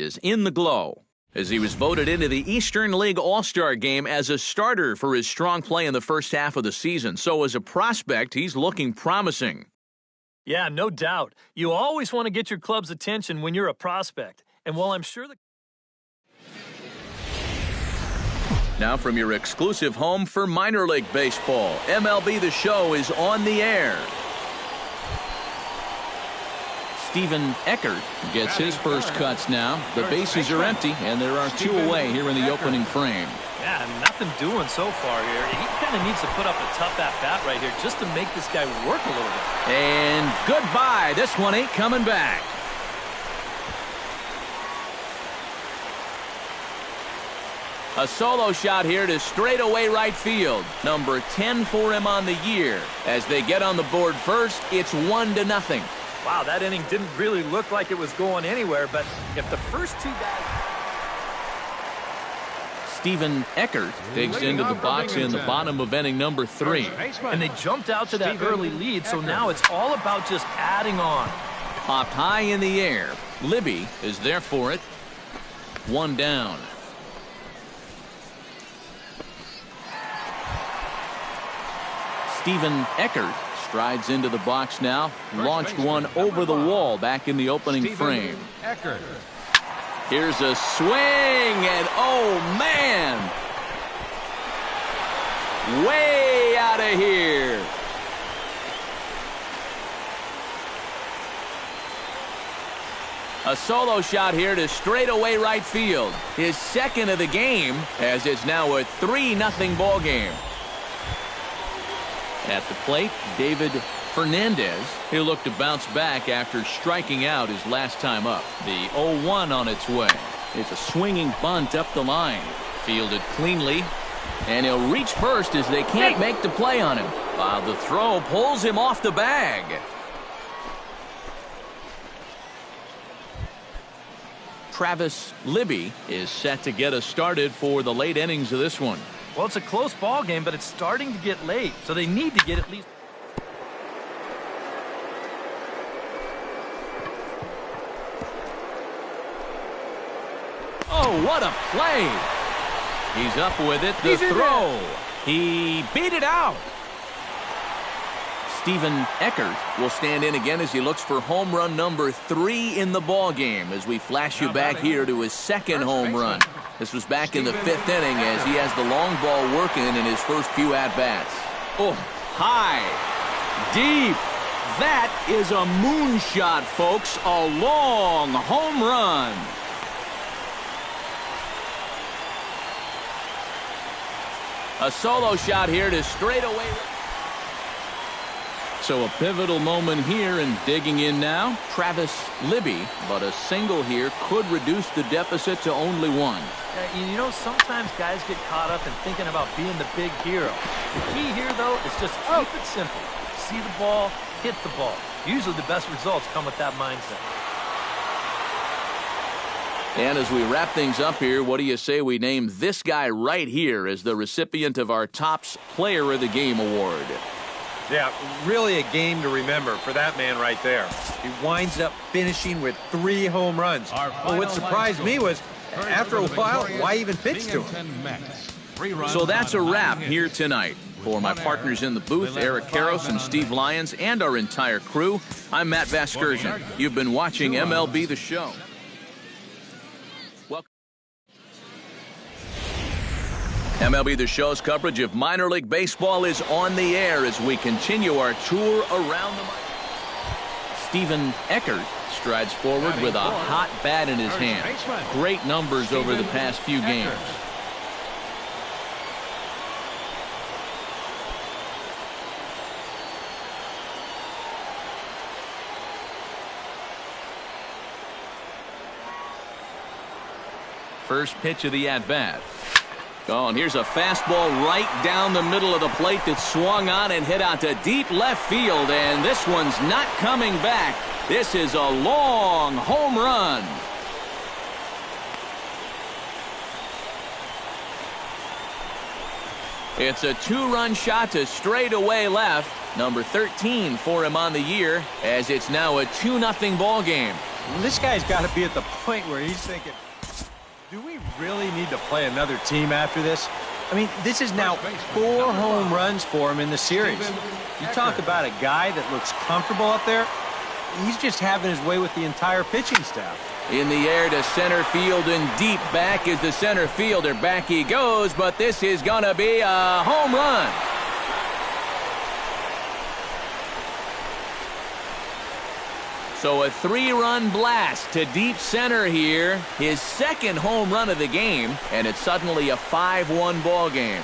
is in the glow, as he was voted into the Eastern League All-Star game as a starter for his strong play in the first half of the season. So as a prospect, he's looking promising. Yeah, no doubt. You always want to get your club's attention when you're a prospect. And while I'm sure Now from your exclusive home for minor league baseball, MLB The Show is on the air. Steven Eckert gets his first cuts now. The bases are empty, and there are two away here in the opening frame. Yeah, nothing doing so far here. He kind of needs to put up a tough at-bat right here just to make this guy work a little bit. And goodbye. This one ain't coming back. A solo shot here to straightaway right field. Number 10 for him on the year. As they get on the board first, it's 1-0. Wow, that inning didn't really look like it was going anywhere, but if the first two guys... Steven Eckert digs into the box in the bottom of inning number 3. And they jumped out to that early lead, so now it's all about just adding on. Popped high in the air. Libby is there for it. 1 down. Steven Eckert strides into the box now. Launched one over the wall back in the opening frame. Here's a swing, and oh man! Way out of here. A solo shot here to straightaway right field. His second of the game, as it's now a 3-0 ball game. At the plate, David Fernandez. He'll look to bounce back after striking out his last time up. The 0-1 on its way. It's a swinging bunt up the line. Fielded cleanly. And he'll reach first as they can't make the play on him. While the throw pulls him off the bag. Travis Libby is set to get us started for the late innings of this one. Well, it's a close ball game, but it's starting to get late, so they need to get at least... Oh, what a play! He's up with it. The throw. He beat it out. Steven Eckert will stand in again as he looks for home run number 3 in the ball game as we flash you back here to his second home run. This was back in the 5th inning as he has the long ball working in his first few at-bats. Oh, high, deep. That is a moonshot, folks. A long home run. A solo shot here to straightaway. So a pivotal moment here, and digging in now, Travis Libby. But a single here could reduce the deficit to only 1. You know, sometimes guys get caught up in thinking about being the big hero. The key here, though, is just keep it simple. See the ball, hit the ball. Usually the best results come with that mindset. And as we wrap things up here, what do you say we name this guy right here as the recipient of our Topps Player of the Game award? Yeah, really a game to remember for that man right there. He winds up finishing with 3 home runs. Well, what surprised me was, after a while, why even pitch to him? So that's a wrap here tonight. For my partners in the booth, Eric Karros and Steve Lyons, and our entire crew, I'm Matt Vasgersian. You've been watching MLB The Show. MLB The Show's coverage of minor league baseball is on the air as we continue our tour around the... Steven Eckert strides forward with a hot bat in his hand. Great numbers over the past few games. First pitch of the at-bat. Oh, and here's a fastball right down the middle of the plate that swung on and hit out to deep left field, and this one's not coming back. This is a long home run. It's a 2-run shot to straightaway left. Number 13 for him on the year, as it's now a 2-0 ball game. This guy's got to be at the point where he's thinking, do we really need to play another team after this? I mean, this is now 4 home runs for him in the series. You talk about a guy that looks comfortable up there. He's just having his way with the entire pitching staff. In the air to center field and deep back is the center fielder. Back he goes, but this is going to be a home run. So a 3-run blast to deep center here. His second home run of the game, and it's suddenly a 5-1 ball game.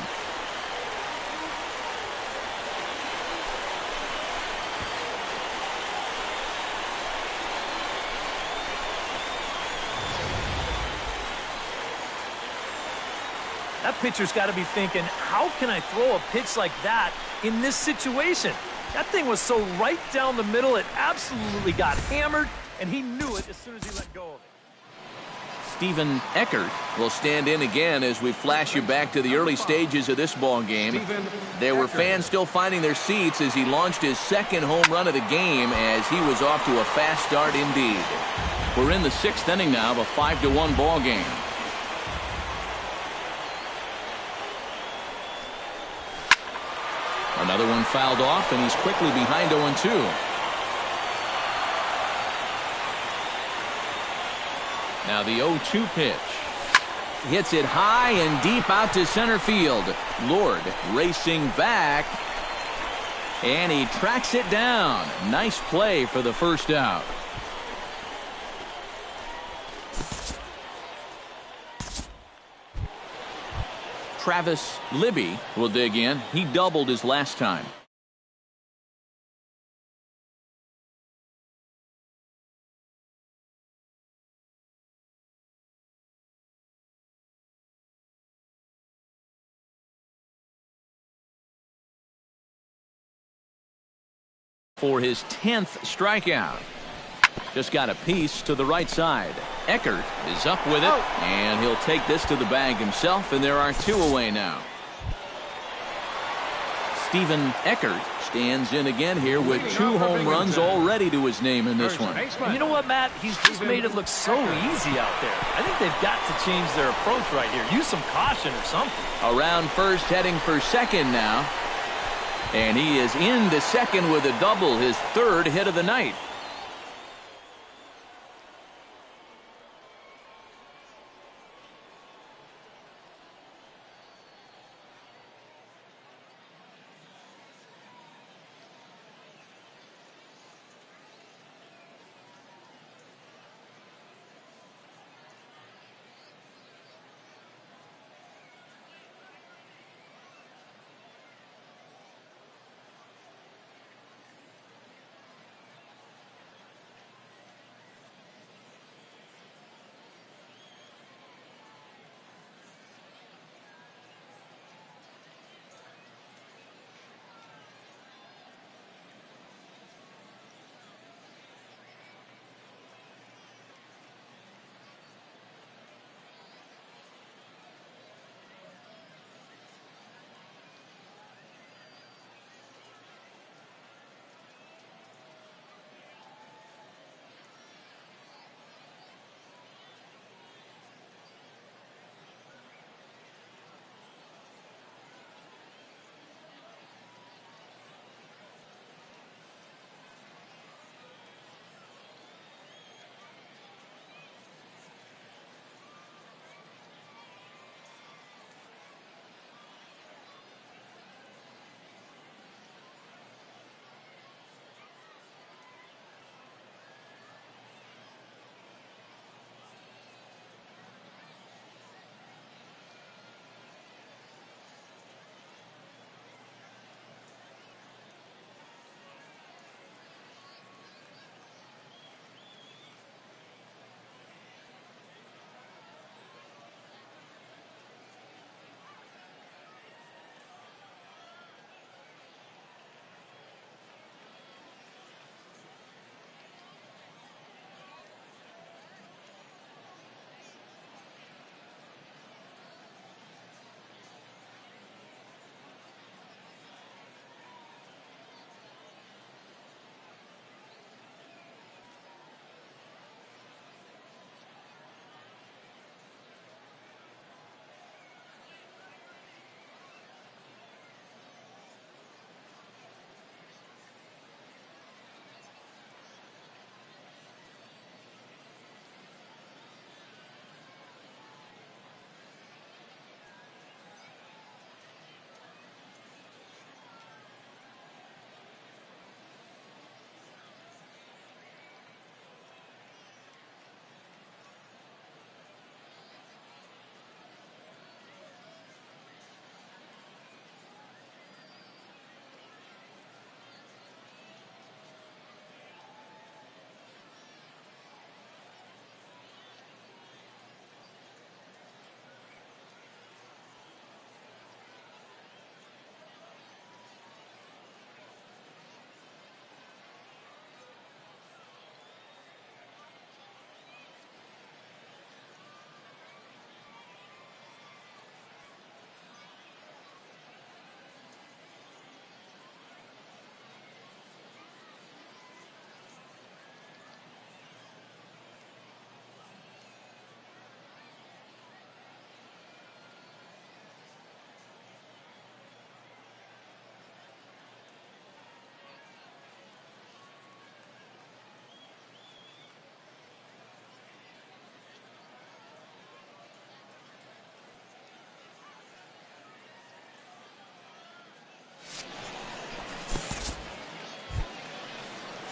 That pitcher's got to be thinking, how can I throw a pitch like that in this situation? That thing was so right down the middle, it absolutely got hammered, and he knew it as soon as he let go of it. Steven Eckert will stand in again as we flash you back to the early stages of this ball game. There were fans still finding their seats as he launched his second home run of the game as he was off to a fast start indeed. We're in the 6th inning now of a 5-1 ball game. Another one fouled off, and he's quickly behind 0-2. Now the 0-2 pitch. Hits it high and deep out to center field. Lord racing back, and he tracks it down. Nice play for the first out. Travis Libby will dig in. He doubled his last time. For his 10th strikeout. Just got a piece to the right side. Eckert is up with it, and he'll take this to the bag himself, and there are 2 away now. Steven Eckert stands in again here with 2 home runs already to his name in this one. And you know what, Matt? He's just made it look so easy out there. I think they've got to change their approach right here. Use some caution or something. Around first, heading for second now. And he is into second with a double, his 3rd hit of the night.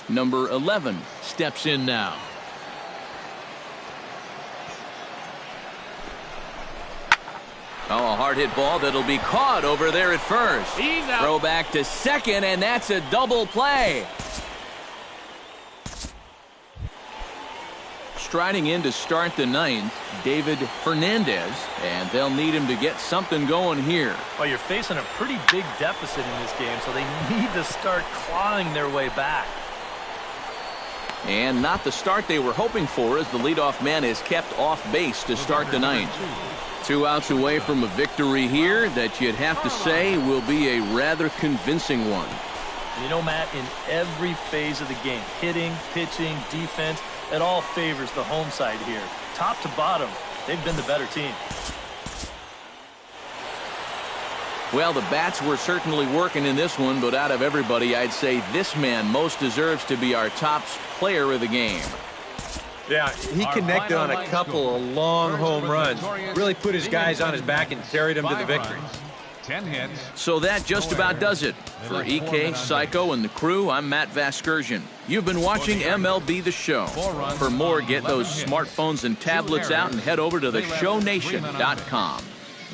Number 11 steps in now. Oh, a hard hit ball that'll be caught over there at first. Throw back to second, and that's a double play. Striding in to start the ninth, David Fernandez, and they'll need him to get something going here. Well, you're facing a pretty big deficit in this game, so they need to start clawing their way back. And not the start they were hoping for, as the leadoff man is kept off base to start the ninth. 2 outs away from a victory here that you'd have to say will be a rather convincing one. You know, Matt, in every phase of the game, hitting, pitching, defense, it all favors the home side here. Top to bottom, they've been the better team. Well, the bats were certainly working in this one, but out of everybody, I'd say this man most deserves to be our top player of the game. Yeah, he connected on a couple of long home runs. Really put his guys on his back and carried them to the victory. 10 hits. So that just about does it. For EK, Psycho, and the crew, I'm Matt Vasgersian. You've been watching MLB The Show. For more, get those smartphones and tablets out and head over to theshownation.com.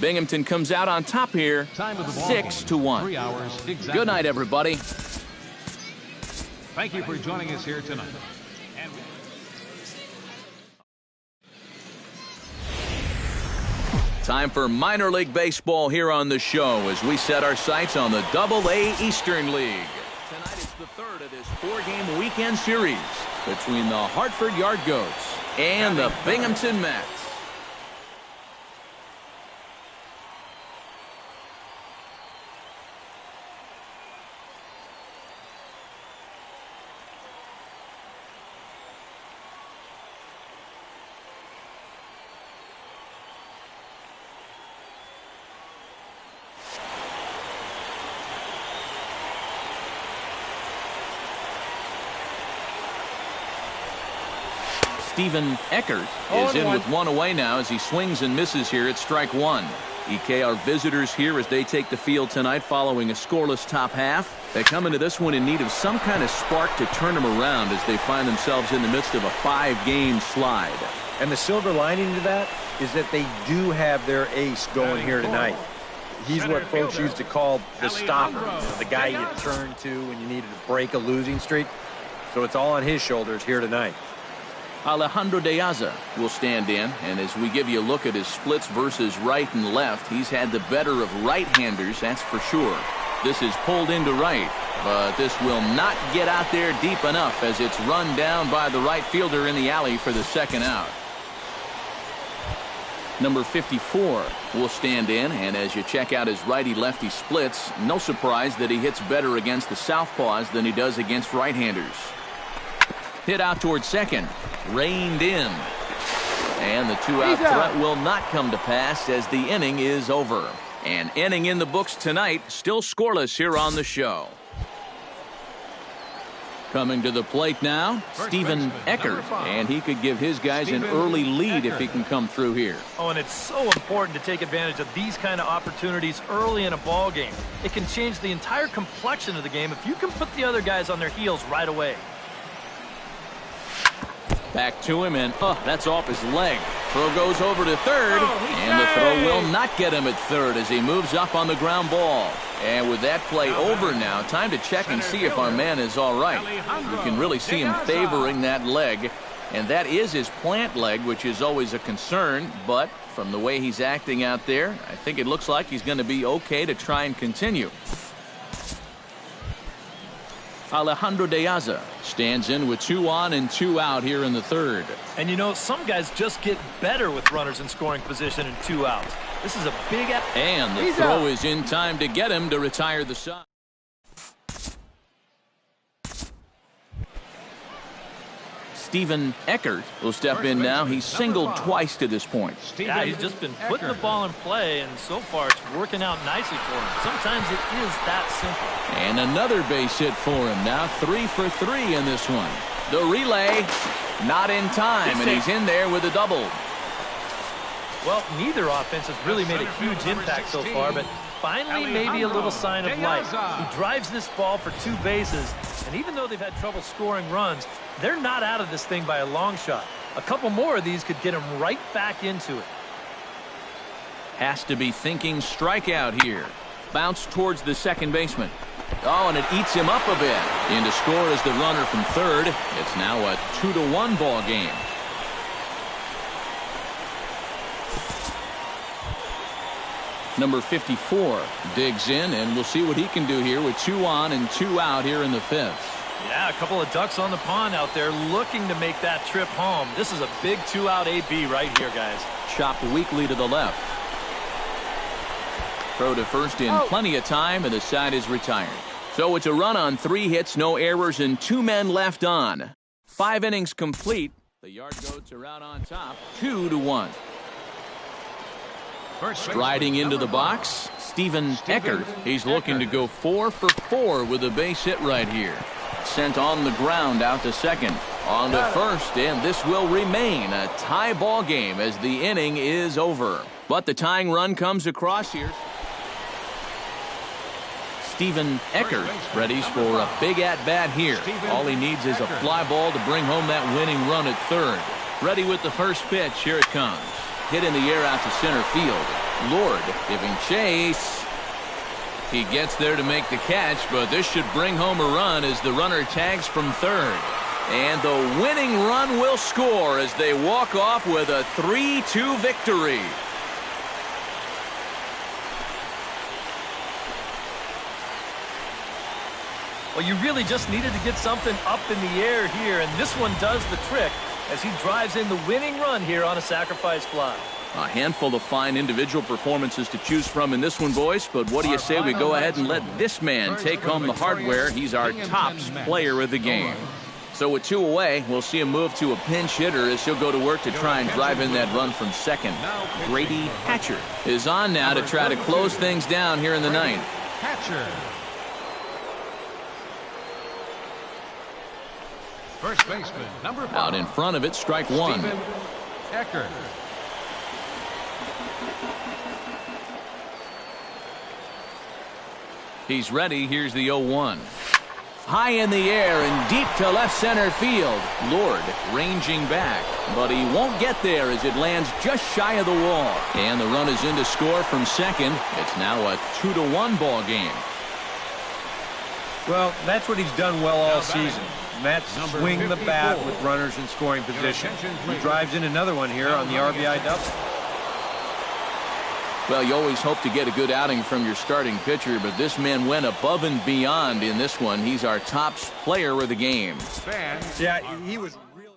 Binghamton comes out on top here, 6-1. Good night, everybody. Thank you for joining us here tonight. Time for minor league baseball here on the show as we set our sights on the Double-A Eastern League. Tonight is the third of this 4-game weekend series between the Hartford Yard Goats and the Binghamton Mets. Steven Eckert is in with one away now as he swings and misses here at strike one. EK are visitors here as they take the field tonight following a scoreless top half. They come into this one in need of some kind of spark to turn them around as they find themselves in the midst of a 5-game slide. And the silver lining to that is that they do have their ace going here tonight. He's what folks used to call the stopper, the guy you turn to when you needed to break a losing streak. So it's all on his shoulders here tonight. Alejandro De Aza will stand in, and as we give you a look at his splits versus right and left, he's had the better of right-handers, that's for sure. This is pulled into right, but this will not get out there deep enough as it's run down by the right fielder in the alley for the second out. Number 54 will stand in, and as you check out his righty-lefty splits, no surprise that he hits better against the southpaws than he does against right-handers. Hit out towards second. Reined in. And the 2-out threat will not come to pass as the inning is over. An inning in the books tonight, still scoreless here on the show. Coming to the plate now, Steven Eckert, and he could give his guys an early lead if he can come through here. Oh, and it's so important to take advantage of these kind of opportunities early in a ball game. It can change the entire complexion of the game if you can put the other guys on their heels right away. Back to him, and that's off his leg. Throw goes over to third, and the throw will not get him at third as he moves up on the ground ball. And with that play over now, time to check and see if our man is all right. We can really see him favoring that leg, and that is his plant leg, which is always a concern, but from the way he's acting out there, I think it looks like he's going to be okay to try and continue. Alejandro De Aza stands in with 2 on and 2 out here in the third. And you know, some guys just get better with runners in scoring position and 2 outs. This is a big... And the throw is in time to get him to retire the side. Steven Eckert will step in now. He's singled twice to this point. Yeah, he's just been putting the ball in play, and so far it's working out nicely for him. Sometimes it is that simple. And another base hit for him. Now 3 for 3 in this one. The relay, not in time, and he's in there with a double. Well, neither offense has really made a huge impact so far, but finally maybe a little sign of life. He drives this ball for 2 bases, And even though they've had trouble scoring runs, they're not out of this thing by a long shot. A couple more of these could get them right back into it. Has to be thinking strikeout here. Bounce towards the second baseman. Oh, and it eats him up a bit. In to score is the runner from third. It's now a 2-1 ball game. Number 54 digs in, and we'll see what he can do here with 2 on and 2 out here in the fifth. Yeah, a couple of ducks on the pond out there looking to make that trip home. This is a big 2-out AB right here, guys. Chopped weakly to the left. Throw to first in plenty of time, and the side is retired. So it's a run on 3 hits, no errors, and 2 men left on. 5 innings complete. The Yard Goats are out on top, 2-1. Striding into the box, Steven Eckert. He's looking to go 4 for 4 with a base hit right here. Sent on the ground out to second. On to first, and this will remain a tie ball game as the inning is over. But the tying run comes across here. Steven Eckert readies for a big at-bat here. All he needs is a fly ball to bring home that winning run at third. Ready with the first pitch. Here it comes. Hit in the air out to center field. Lord giving chase. He gets there to make the catch, but this should bring home a run as the runner tags from third. And the winning run will score as they walk off with a 3-2 victory. Well, you really just needed to get something up in the air here, and this one does the trick as he drives in the winning run here on a sacrifice fly. A handful of fine individual performances to choose from in this one, boys, but what do you say we go ahead and let this man take home the hardware? He's our tops player of the game. So with 2 away, we'll see him move to a pinch hitter as he'll go to work to try and drive in that run from second. Grady Hatcher is on now to try to close things down here in the ninth. Hatcher. First baseman, number 5. Out in front of it, strike 1. Steven Eckert. He's ready. Here's the 0-1. High in the air and deep to left center field. Lord ranging back, but he won't get there as it lands just shy of the wall. And the run is in to score from second. It's now a 2-1 ball game. Well, that's what he's done well all season. And that's swing the bat with runners in scoring position. He drives in another one here on the RBI double. Well, you always hope to get a good outing from your starting pitcher, but this man went above and beyond in this one. He's our tops player of the game. Yeah, he was really...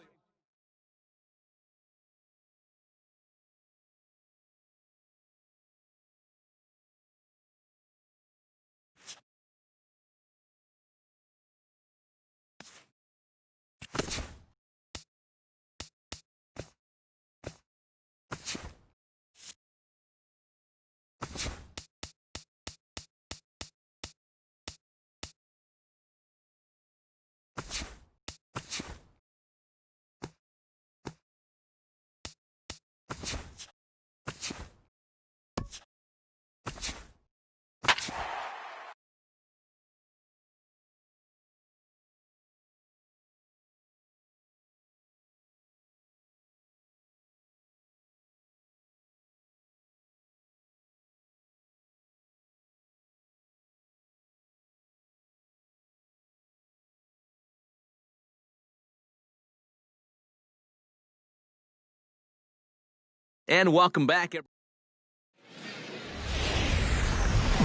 And welcome back.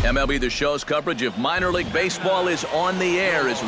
MLB The Show's coverage of minor league baseball is on the air as